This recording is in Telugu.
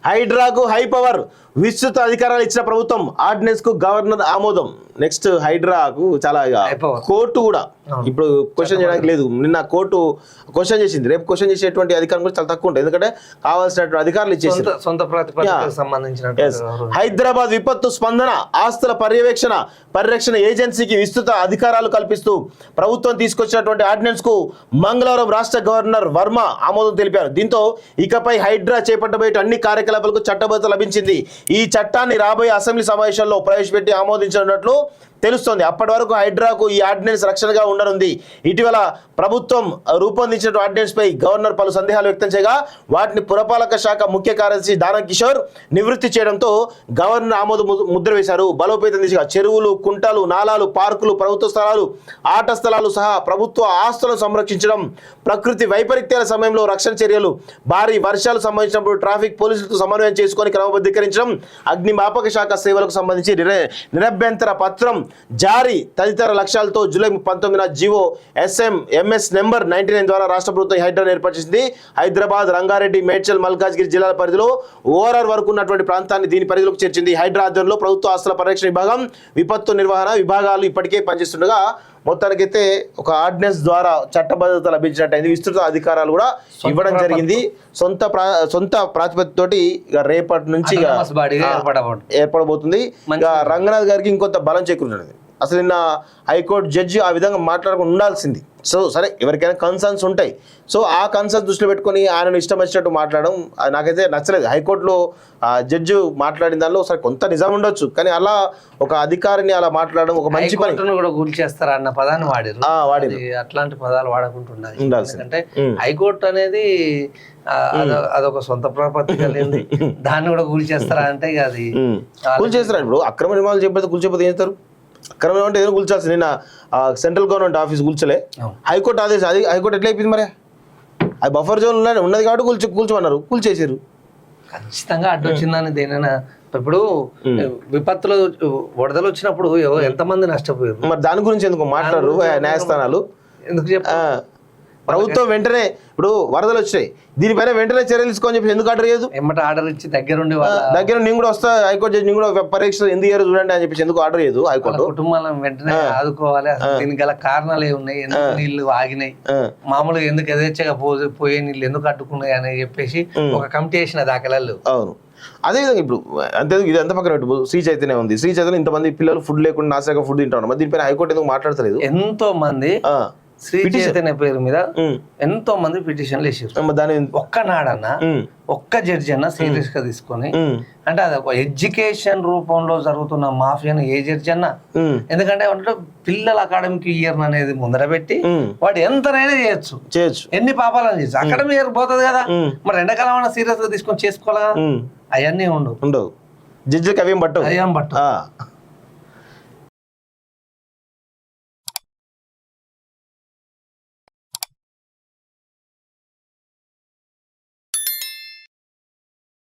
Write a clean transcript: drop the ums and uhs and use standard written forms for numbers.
హైడ్రాకు హై పవర్ విస్తృత అధికారాలు ఇచ్చిన ప్రభుత్వం ఆర్డినెన్స్ కు గవర్నర్ ఆమోదం. నెక్స్ట్ హైడ్రాకు చాలా కోర్టు కూడా ఇప్పుడు క్వశ్చన్ చేయడానికి లేదు. నిన్న కోర్టు క్వశ్చన్ చేసింది, రేపు క్వశ్చన్ చేసేటువంటి అధికారం కూడా చాలా తక్కువ ఉంటుంది, ఎందుకంటే కావాల్సినటువంటి అధికారులు ఇచ్చేసి. హైదరాబాద్ విపత్తు స్పందన ఆస్తుల పరిరక్షణ ఏజెన్సీకి విస్తృత అధికారాలు కల్పిస్తూ ప్రభుత్వం తీసుకొచ్చినటువంటి ఆర్డినెన్స్ కు మంగళవారం రాష్ట్ర గవర్నర్ వర్మ ఆమోదం తెలిపారు. దీంతో ఇకపై హైడ్రా చేపట్టబోయే అన్ని కార్యకలాపాలకు చట్టబద్ధత లభించింది. ఈ చట్టాన్ని రాబోయే అసెంబ్లీ సమావేశాల్లో ప్రవేశపెట్టి ఆమోదించనున్నట్లు తెలుస్తోంది. అప్పటి వరకు హైడ్రాకు ఈ ఆర్డినెన్స్ రక్షణగా ఉండనుంది. ఇటీవల ప్రభుత్వం రూపొందించిన ఆర్డినెన్స్ పై గవర్నర్ పలు సందేహాలు వ్యక్తం చేయగా వాటిని పురపాలక శాఖ ముఖ్య కార్యదర్శి దానం కిషోర్ నివృత్తి చేయడంతో గవర్నర్ ఆమోద ముద్ర వేశారు. బలోపేతం దిశగా చెరువులు, కుంటలు, నాలాలు, పార్కులు, ప్రభుత్వ స్థలాలు, ఆట స్థలాలు సహా ప్రభుత్వ ఆస్తులను సంరక్షించడం, ప్రకృతి వైపరీత్యాల సమయంలో రక్షణ చర్యలు, భారీ వర్షాలు సంబంధించినప్పుడు ట్రాఫిక్ పోలీసులతో సమన్వయం చేసుకొని క్రమబద్ధీకరించడం, అగ్నిమాపక శాఖ సేవలకు సంబంధించి నిరభ్యంతర పత్రం జారీ తదితర లక్ష్యాలతో జూలై 19న జీవో ఎంఎస్ నెంబర్ 99 ద్వారా రాష్ట్ర ప్రభుత్వం హైడ్రాను ఏర్పాటు చేసింది. హైదరాబాద్, రంగారెడ్డి, మేడ్చల్, మల్కాజ్గిరి జిల్లాల పరిధిలో ఓఆర్ఆర్ వరకు ఉన్నటువంటి ప్రాంతాన్ని దీని పరిధిలోకి చేర్చింది. హైడ్రా ఆధ్వర్యంలో ప్రభుత్వ ఆస్తుల పరిరక్షణ విభాగం, విపత్తు నిర్వహణ విభాగాలు ఇప్పటికే పనిచేస్తుండగా మొత్తానికైతే ఒక ఆర్డినెన్స్ ద్వారా చట్టబద్ధత లభించినట్టయింది. విస్తృత అధికారాలు కూడా ఇవ్వడం జరిగింది. సొంత ప్రాతిపదికతోటి రేపటి నుంచి ఏర్పడబోతుంది. రంగనాథ్ గారికి ఇంకొంత బలం చేకూరుతున్నది. అసలు నిన్న హైకోర్టు జడ్జి ఆ విధంగా మాట్లాడకుండా ఉండాల్సింది. సో సరే, ఎవరికైనా కన్సర్న్స్ ఉంటాయి, సో ఆ కన్సర్న్స్ దృష్టిలో పెట్టుకొని ఆయనను ఇష్టం వచ్చినట్టు మాట్లాడడం నాకైతే నచ్చలేదు. హైకోర్టులో జడ్జి మాట్లాడిన దానిలో సరే కొంత నిజం ఉండొచ్చు, కానీ అలా ఒక అధికారిని అలా మాట్లాడడం ఒక మంచి పని కూడా కూల్చేస్తారా అన్న పదాన్ని వాడి అట్లాంటి పదాలు వాడకుంటుండాలి. అంటే హైకోర్టు అనేది అదొక సొంత ప్రాపర్టీ కలిగింది, దాన్ని కూడా కూల్చేస్తారా అంటే అది కూల్చేస్తారా? ఇప్పుడు అక్రమ నిర్మాణాలు చెప్పేది కూల్చిపోతే ఏం చేస్తారు? అక్రమం అంటే ఏదో కూల్చాల్సింది. నిన్న సెంట్రల్ గవర్నమెంట్ ఆఫీస్ కూల్చలే, హైకోర్టు ఆదేశం. అది హైకోర్టు ఎట్లా అయిపోయింది మరి? అది బఫర్ జోన్ ఉన్నది కాబట్టి కూల్చమన్నారు, కూల్చేసారు. ఖచ్చితంగా అడ్డు వచ్చిందని దేనైనా. ఇప్పుడు విపత్తులు వరదలు వచ్చినప్పుడు ఎంతమంది నష్టపోయారు, మరి దాని గురించి ఎందుకు మాట్లాడరు న్యాయస్థానాలు? ఎందుకు చెప్ప ప్రభుత్వం వెంటనే ఇప్పుడు వరదలు వచ్చాయి, దీనిపైన వెంటనే చర్యలు తీసుకొని చెప్పి ఎందుకు ఆర్డర్ చేయదు? ఎమ్మట ఆర్డర్ ఇచ్చి దగ్గర నేను కూడా వస్తా, హైకోర్టు జడ్జి నేను కూడా పరీక్ష ఎందుకు చేయరు చూడండి అని చెప్పి ఎందుకు ఆర్డర్ చేయదు హైకోర్టు? కుటుంబాలను వెంటనే ఆదుకోవాలి. దీనికి గల కారణాలు ఏమున్నాయి, ఎందుకు నీళ్లు ఆగినాయి, మామూలుగా ఎందుకు ఎదేచ్చగా పోయే నీళ్ళు ఎందుకు అడ్డుకున్నాయి అని చెప్పేసి ఒక కమిటీ వేసిన దాఖలాలు. అవును, అదేవిధంగా ఇప్పుడు అంతే ఇది ఎంత పక్కన పెట్టు, శ్రీ చైతన్య ఉంది. శ్రీ చైతన్య ఇంతమంది పిల్లలు ఫుడ్ లేకుండా నాశక ఫుడ్ తింటారు, మరి దీనిపైన హైకోర్టు ఎందుకు మాట్లాడతలేదు? ఎంతో మంది శ్రీ చైతన్య పేరు మీద ఎంతో మంది పిటిషన్లు వేసారు. ఒక్కనాడన్నా ఒక్క జడ్జి అన్న సీరియస్ గా తీసుకొని, అంటే అది ఒక ఎడ్యుకేషన్ రూపంలో జరుగుతున్న మాఫియాను ఏ జడ్జి అన్నా, ఎందుకంటే పిల్లల అకాడమిక్ ఇయర్ అనేది ముందర పెట్టి వాడు ఎంతనైనా చేయొచ్చు, ఎన్ని పాపాలని చేయొచ్చు, అకాడమిక్ ఇయర్ పోతుంది కదా, మరి ఎండాకాలం అన్న సీరియస్ గా తీసుకొని చేసుకోవాలి కదా. అవన్నీ ఉండవు, జడ్జికి అవేం పట్టవు.